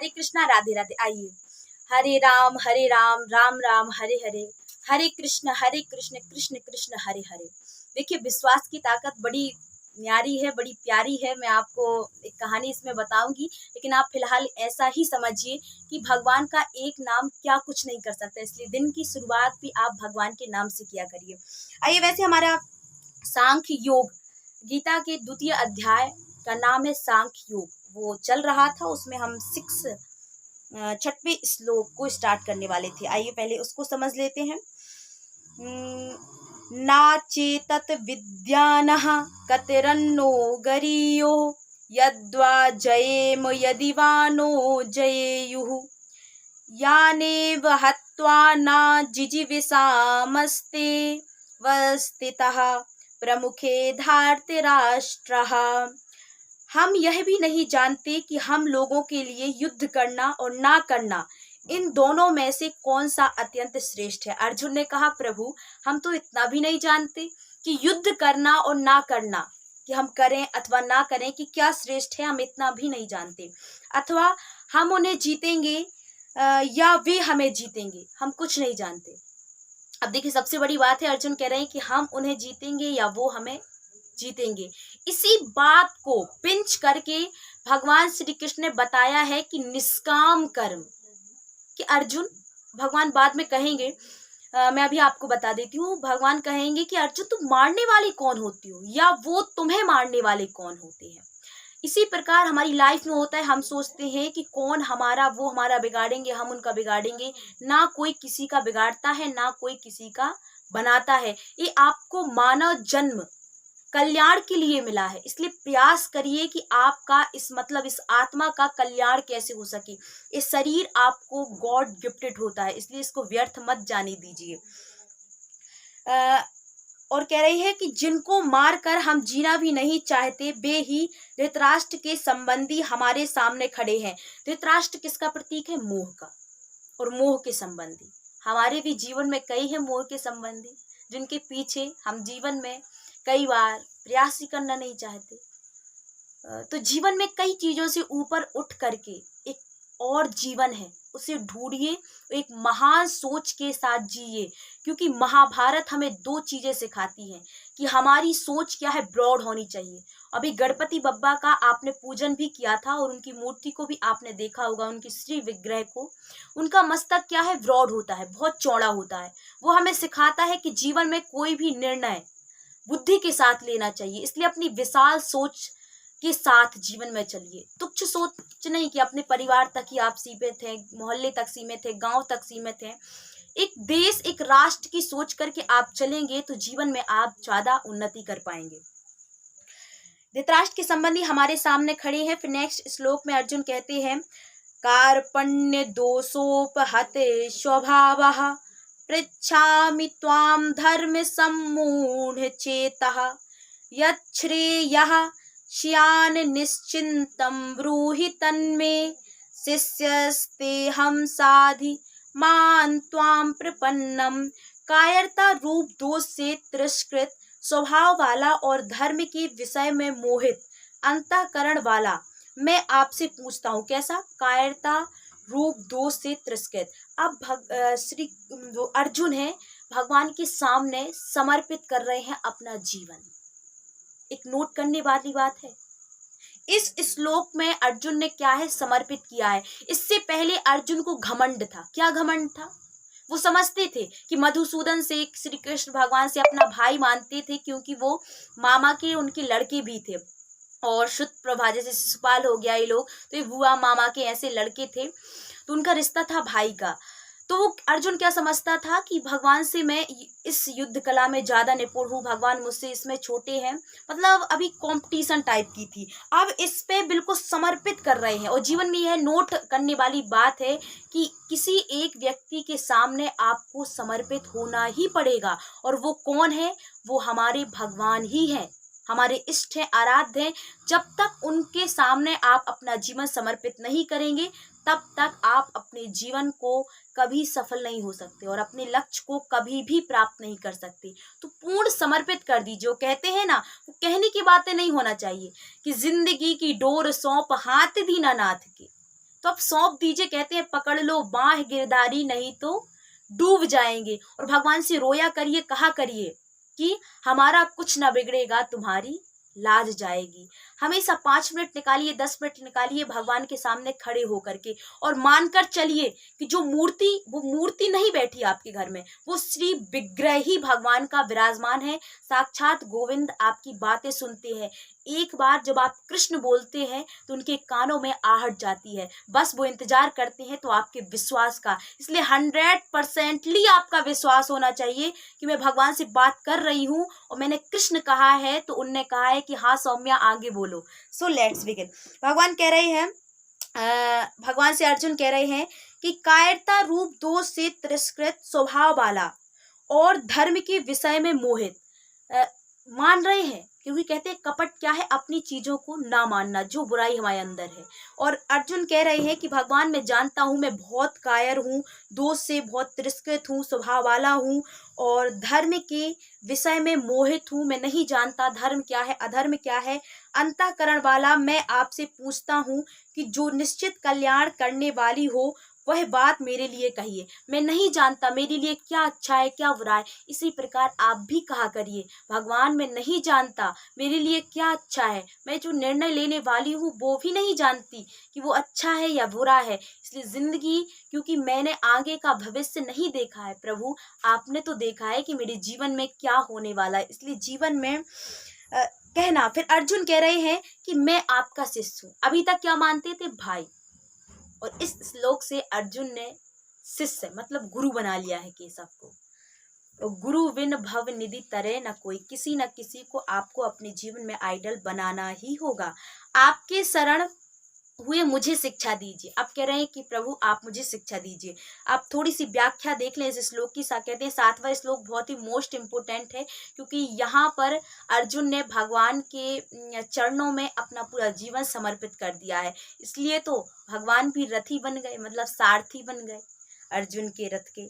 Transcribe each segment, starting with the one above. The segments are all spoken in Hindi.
हरे कृष्णा, राधे राधे। आइए, हरे राम राम राम हरे हरे, हरे कृष्ण कृष्ण कृष्ण हरे हरे। देखिए, विश्वास की ताकत बड़ी न्यारी है, बड़ी प्यारी है। मैं आपको एक कहानी इसमें बताऊंगी, लेकिन आप फिलहाल ऐसा ही समझिए कि भगवान का एक नाम क्या कुछ नहीं कर सकता, इसलिए दिन की शुरुआत भी आप भगवान के नाम से किया करिए। आइए, वैसे हमारा सांख्य योग, गीता के द्वितीय अध्याय का नाम है सांख्य योग, वो चल रहा था। उसमें हम 6वें श्लोक को स्टार्ट करने वाले थे। आइए पहले उसको समझ लेते हैं। नाचेतत विद्यानः कतिरन्नो गरीयो, यद्वा जयेम यदि वा नो जयेयुः, यानेव हत्वा न जिजीविषामस्ते वस्थितः प्रमुखे धार्तराष्ट्रः। हम यह भी नहीं जानते कि हम लोगों के लिए युद्ध करना और ना करना, इन दोनों में से कौन सा अत्यंत श्रेष्ठ है। अर्जुन ने कहा, प्रभु हम तो इतना भी नहीं जानते कि युद्ध करना और ना करना, कि हम करें अथवा ना करें, कि क्या श्रेष्ठ है, हम इतना भी नहीं जानते। अथवा हम उन्हें जीतेंगे या वे हमें जीतेंगे, हम कुछ नहीं जानते। अब देखिए, सबसे बड़ी बात है, अर्जुन कह रहे हैं कि हम उन्हें जीतेंगे या वो हमें जीतेंगे। इसी बात को पिंच करके भगवान श्री कृष्ण ने बताया है कि निष्काम कर्म, कि अर्जुन, भगवान बाद में कहेंगे, मैं अभी आपको बता देती हूँ, भगवान कहेंगे कि अर्जुन तुम मारने वाले कौन होती हो, या वो तुम्हें मारने वाले कौन होते हैं। इसी प्रकार हमारी लाइफ में होता है, हम सोचते हैं कि कौन हमारा, वो हमारा बिगाड़ेंगे, हम उनका बिगाड़ेंगे। ना कोई किसी का बिगाड़ता है, ना कोई किसी का बनाता है। ये आपको मानव जन्म कल्याण के लिए मिला है, इसलिए प्रयास करिए कि आपका इस आत्मा का कल्याण कैसे हो सके। इस शरीर आपको गॉड गिफ्टेड होता है, इसलिए इसको व्यर्थ मत जाने दीजिए। और कह रही है कि जिनको मारकर हम जीना भी नहीं चाहते, वे ही धृतराष्ट्र के संबंधी हमारे सामने खड़े हैं। धृतराष्ट्र किसका प्रतीक है? मोह का। और मोह के संबंधी हमारे भी जीवन में कई हैं, मोह के संबंधी, जिनके पीछे हम जीवन में कई बार प्रयास ही करना नहीं चाहते। तो जीवन में कई चीजों से ऊपर उठ करके एक और जीवन है, उसे ढूंढिए, एक महान सोच के साथ जिए। क्योंकि महाभारत हमें दो चीजें सिखाती हैं कि हमारी सोच क्या है, ब्रॉड होनी चाहिए। अभी गणपति बप्पा का आपने पूजन भी किया था, और उनकी मूर्ति को भी आपने देखा होगा, उनकी श्री विग्रह को। उनका मस्तक क्या है, ब्रॉड होता है, बहुत चौड़ा होता है। वो हमें सिखाता है कि जीवन में कोई भी निर्णय बुद्धि के साथ लेना चाहिए, इसलिए अपनी विशाल सोच के साथ जीवन में चलिए। तुच्छ सोच नहीं कि अपने परिवार तक ही आप सीमित हैं, मोहल्ले तक सीमित है, गांव तक सीमित है। एक देश, एक राष्ट्र की सोच करके आप चलेंगे तो जीवन में आप ज्यादा उन्नति कर पाएंगे। धृतराष्ट्र के संबंधी हमारे सामने खड़े हैं। फिर नेक्स्ट श्लोक में अर्जुन कहते हैं, कार्पण्य दोषोपहते स्वभावः, पृच्छामि त्वां धर्म सम्मूढ़ चेतः, यच्छ्रेयः श्यान निश्चिन्तं ब्रूहि तन्मे, शिष्यस्तेऽहं साधि मां त्वां प्रपन्नम। कायरता रूप दोष से तिरस्कृत स्वभाव वाला और धर्म के विषय में मोहित अंतःकरण वाला मैं आपसे पूछता हूँ, कैसा? कायरता रूप दोष से तिरस्कृत। अब श्री जो अर्जुन है, भगवान के सामने समर्पित कर रहे हैं अपना जीवन। एक नोट करने वाली बात है, इस श्लोक में अर्जुन ने क्या है, समर्पित किया है। इससे पहले अर्जुन को घमंड था। क्या घमंड था? वो समझते थे कि मधुसूदन से, श्री कृष्ण भगवान से अपना भाई मानते थे, क्योंकि वो मामा के उनके लड़के भी थे। और शुद्ध प्रभा जैसे शिशुपाल हो गया, ये लोग तो ये बुआ मामा के ऐसे लड़के थे, तो उनका रिश्ता था भाई का। तो वो अर्जुन क्या समझता था कि भगवान से मैं इस युद्ध कला में ज्यादा निपुण हूँ, भगवान मुझसे इसमें छोटे हैं, मतलब अभी कंपटीशन टाइप की थी। अब इस पे बिल्कुल समर्पित कर रहे हैं। और जीवन में यह नोट करने वाली बात है कि किसी एक व्यक्ति के सामने आपको समर्पित होना ही पड़ेगा। और वो कौन है? वो हमारे भगवान ही है, हमारे इष्ट हैं, आराध्य हैं। जब तक उनके सामने आप अपना जीवन समर्पित नहीं करेंगे, तब तक आप अपने जीवन को कभी सफल नहीं हो सकते और अपने लक्ष्य को कभी भी प्राप्त नहीं कर सकते। तो पूर्ण समर्पित कर दीजिए। वो कहते हैं ना, वो कहने की बातें नहीं होना चाहिए कि जिंदगी की डोर सौंप हाथ दीना नाथ के, तो अब सौंप दीजिए, कहते हैं पकड़ लो बांह गिरधारी, नहीं तो डूब जाएंगे। और भगवान से रोया करिए, कहा करिए कि हमारा कुछ ना बिगड़ेगा, तुम्हारी लाज जाएगी। हमेशा 5 मिनट निकालिए, 10 मिनट निकालिए भगवान के सामने खड़े होकर के, और मानकर चलिए कि जो मूर्ति, वो मूर्ति नहीं बैठी आपके घर में, वो श्री विग्रह ही भगवान का विराजमान है। साक्षात गोविंद आपकी बातें सुनते हैं। एक बार जब आप कृष्ण बोलते हैं तो उनके कानों में आहट जाती है, बस वो इंतजार करते हैं तो आपके विश्वास का। इसलिए 100% आपका विश्वास होना चाहिए कि मैं भगवान से बात कर रही हूँ और मैंने कृष्ण कहा है तो उनने कहा है कि हाँ सौम्या आगे बोलो। So let's begin. भगवान कह रहे हैं, भगवान से अर्जुन कह रहे हैं कि कायरता रूप दोष से तिरस्कृत स्वभाव वाला और धर्म के विषय में मोहित, मान रहे हैं क्योंकि कहते हैं कपट क्या है, अपनी चीजों को ना मानना, जो बुराई हमारे अंदर है। और अर्जुन कह रहे हैं कि भगवान मैं जानता हूँ मैं बहुत कायर हूँ, दोष से बहुत तिरस्कृत हूँ, स्वभाव वाला हूँ और धर्म के विषय में मोहित हूँ। मैं नहीं जानता धर्म क्या है, अधर्म क्या है। अंतःकरण वाला मैं आपसे पूछता हूँ कि जो निश्चित कल्याण करने वाली हो वह बात मेरे लिए कहिए। मैं नहीं जानता मेरे लिए क्या अच्छा है क्या बुरा है। इसी प्रकार आप भी कहा करिए, भगवान मैं नहीं जानता मेरे लिए क्या अच्छा है, मैं जो निर्णय लेने वाली हूँ वो भी नहीं जानती कि वो अच्छा है या बुरा है। इसलिए जिंदगी, क्योंकि मैंने आगे का भविष्य नहीं देखा है, प्रभु आपने तो देखा है कि मेरे जीवन में क्या होने वाला है। इसलिए जीवन में कहना। फिर अर्जुन कह रहे हैं कि मैं आपका शिष्य हूँ। अभी तक क्या मानते थे, भाई, और इस श्लोक से अर्जुन ने शिष्य मतलब गुरु बना लिया है केशव को। तो गुरु विन भव निधि तरे न कोई, किसी न किसी को आपको अपने जीवन में आइडल बनाना ही होगा। आपके शरण हुए मुझे शिक्षा दीजिए। अब कह रहे हैं कि प्रभु आप मुझे शिक्षा दीजिए। आप थोड़ी सी व्याख्या देख लें इस श्लोक की। कहते हैं 7वां श्लोक बहुत ही मोस्ट इम्पोर्टेंट है, क्योंकि यहाँ पर अर्जुन ने भगवान के चरणों में अपना पूरा जीवन समर्पित कर दिया है। इसलिए तो भगवान भी रथी बन गए, मतलब सारथी बन गए अर्जुन के रथ के।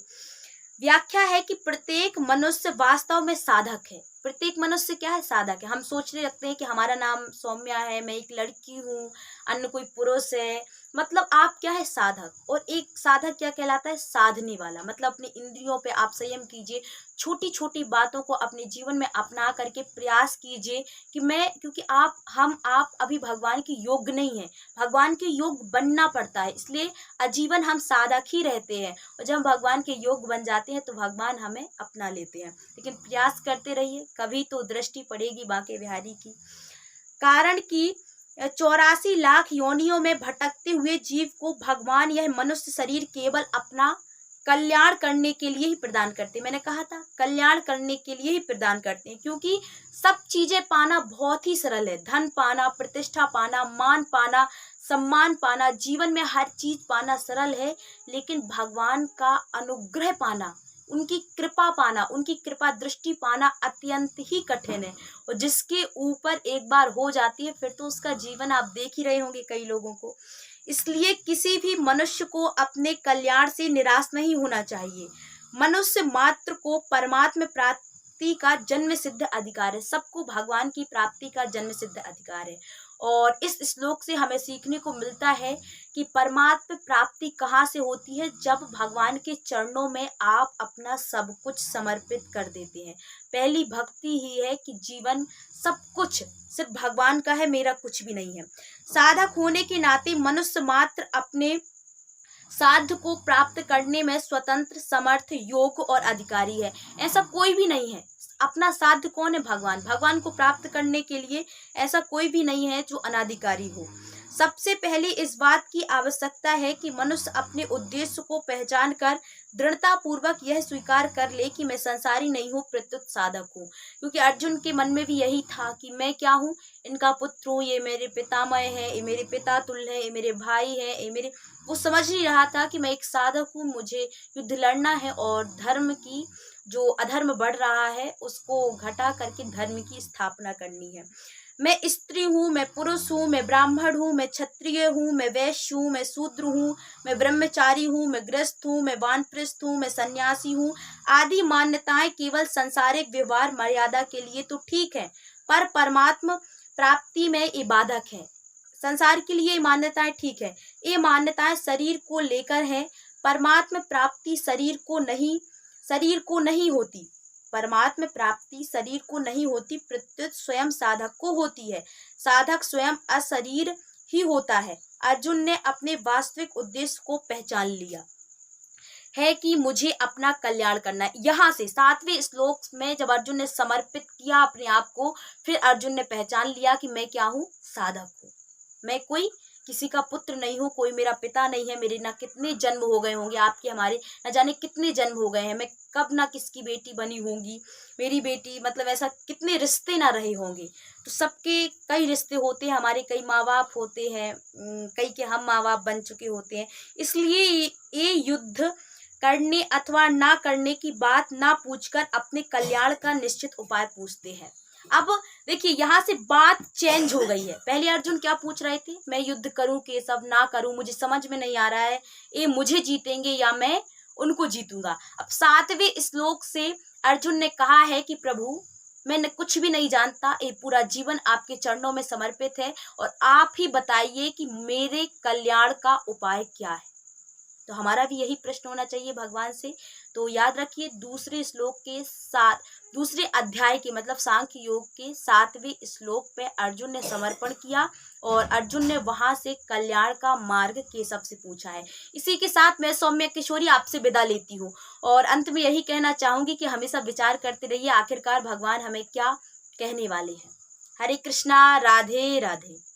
व्याख्या है कि प्रत्येक मनुष्य वास्तव में साधक है। प्रत्येक मनुष्य क्या है, साधक है। हम सोचने लगते हैं कि हमारा नाम सौम्या है, मैं एक लड़की हूँ, अन्य कोई पुरुष है, मतलब आप क्या है, साधक। और एक साधक क्या कहलाता है, साधने वाला। मतलब अपने इंद्रियों पे आप संयम कीजिए, छोटी छोटी बातों को अपने जीवन में अपना करके प्रयास कीजिए कि मैं, क्योंकि आप अभी भगवान के योग्य नहीं है, भगवान के योग्य बनना पड़ता है। इसलिए आजीवन हम साधक ही रहते हैं, और जब हम भगवान के योग्य बन जाते हैं तो भगवान हमें अपना लेते हैं। लेकिन प्रयास करते रहिए, कभी तो दृष्टि पड़ेगी बांके बिहारी की। कारण कि 84 लाख योनियों में भटकते हुए जीव को भगवान यह मनुष्य शरीर केवल अपना कल्याण करने के लिए ही प्रदान करते हैं। मैंने कहा था कल्याण करने के लिए ही प्रदान करते हैं, क्योंकि सब चीजें पाना बहुत ही सरल है। धन पाना, प्रतिष्ठा पाना, मान पाना, सम्मान पाना, जीवन में हर चीज पाना सरल है। लेकिन भगवान का अनुग्रह पाना, उनकी कृपा पाना, उनकी कृपा दृष्टि पाना अत्यंत ही कठिन है। और जिसके ऊपर एक बार हो जाती है फिर तो उसका जीवन आप देख ही रहे होंगे कई लोगों को। इसलिए किसी भी मनुष्य को अपने कल्याण से निराश नहीं होना चाहिए। मनुष्य मात्र को परमात्मा प्राप्ति का जन्म सिद्ध अधिकार है। सबको भगवान की प्राप्ति का जन्म सिद्ध अधिकार है। और इस श्लोक से हमें सीखने को मिलता है कि परमात्मा प्राप्ति कहाँ से होती है, जब भगवान के चरणों में आप अपना सब कुछ समर्पित कर देते हैं। पहली भक्ति ही है कि जीवन सब कुछ सिर्फ भगवान का है, मेरा कुछ भी नहीं है। साधक होने के नाते मनुष्य मात्र अपने साध्य को प्राप्त करने में स्वतंत्र, समर्थ, योग्य और अधिकारी है। ऐसा कोई भी नहीं है। अपना साध्य कौन है, भगवान। भगवान को प्राप्त करने के लिए ऐसा कोई भी नहीं है जो अनाधिकारी हो। सबसे पहले इस बात की आवश्यकता है कि मनुष्य अपने उद्देश्य को पहचान कर दृढ़ता पूर्वक यह स्वीकार कर ले कि मैं संसारी नहीं हूँ, प्रत्युत साधक हूँ। क्योंकि अर्जुन के मन में भी यही था कि मैं क्या हूँ, इनका पुत्र हूँ, ये मेरे पितामह है, ये मेरे पिता तुल्य है, ये मेरे भाई है, ये मेरे, वो समझ नहीं रहा था कि मैं एक साधक हूँ, मुझे युद्ध लड़ना है और धर्म की, जो अधर्म बढ़ रहा है उसको घटा करके धर्म की स्थापना करनी है। मैं स्त्री हूँ, मैं पुरुष हूँ, मैं ब्राह्मण हूँ, मैं क्षत्रिय हूँ, मैं वैश्य हूँ, मैं शूद्र हूँ, मैं ब्रह्मचारी हूँ, मैं गृहस्थ हूँ, मैं वानप्रस्थ हूँ, मैं सन्यासी हूँ आदि मान्यताएं केवल सांसारिक व्यवहार मर्यादा के लिए तो ठीक है, पर परमात्मा प्राप्ति में ये बाधक है। संसार के लिए ये मान्यताएं ठीक है, ये मान्यताएं शरीर को लेकर है। परमात्म प्राप्ति शरीर को नहीं होती। परमात्म प्राप्ति शरीर को नहीं होती, प्रत्युत स्वयं साधक को होती है। साधक स्वयं अशरीर ही होता है। अर्जुन ने अपने वास्तविक उद्देश्य को पहचान लिया है कि मुझे अपना कल्याण करना है। यहाँ से 7वें श्लोक में जब अर्जुन ने समर्पित किया अपने आप को, फिर अर्जुन ने पहचान लिया कि मैं क्या हूँ, साधक हूँ। मैं कोई किसी का पुत्र नहीं हूँ, कोई मेरा पिता नहीं है। मेरे ना कितने जन्म हो गए होंगे, आपके हमारे न जाने कितने जन्म हो गए हैं। मैं कब ना किसकी बेटी बनी होंगी, मेरी बेटी, मतलब ऐसा कितने रिश्ते ना रहे होंगे। तो सबके कई रिश्ते होते हैं, हमारे कई माँ बाप होते हैं, कई के हम माँ बाप बन चुके होते हैं। इसलिए ये युद्ध करने अथवा ना करने की बात ना पूछकर अपने कल्याण का निश्चित उपाय पूछते हैं। अब देखिए यहाँ से बात चेंज हो गई है। पहले अर्जुन क्या पूछ रहे थे, मैं युद्ध करूं केशव ना करूं, मुझे समझ में नहीं आ रहा है, ये मुझे जीतेंगे या मैं उनको जीतूंगा। अब 7वें श्लोक से अर्जुन ने कहा है कि प्रभु मैं कुछ भी नहीं जानता, ये पूरा जीवन आपके चरणों में समर्पित है और आप ही बताइए कि मेरे कल्याण का उपाय क्या है। तो हमारा भी यही प्रश्न होना चाहिए भगवान से। तो याद रखिए दूसरे अध्याय के मतलब सांख्य योग के 7वें श्लोक पे अर्जुन ने समर्पण किया और अर्जुन ने वहां से कल्याण का मार्ग केशव से पूछा है। इसी के साथ मैं सौम्या किशोरी आपसे विदा लेती हूँ और अंत में यही कहना चाहूंगी कि हमेशा विचार करते रहिए आखिरकार भगवान हमें क्या कहने वाले हैं। हरे कृष्णा, राधे राधे।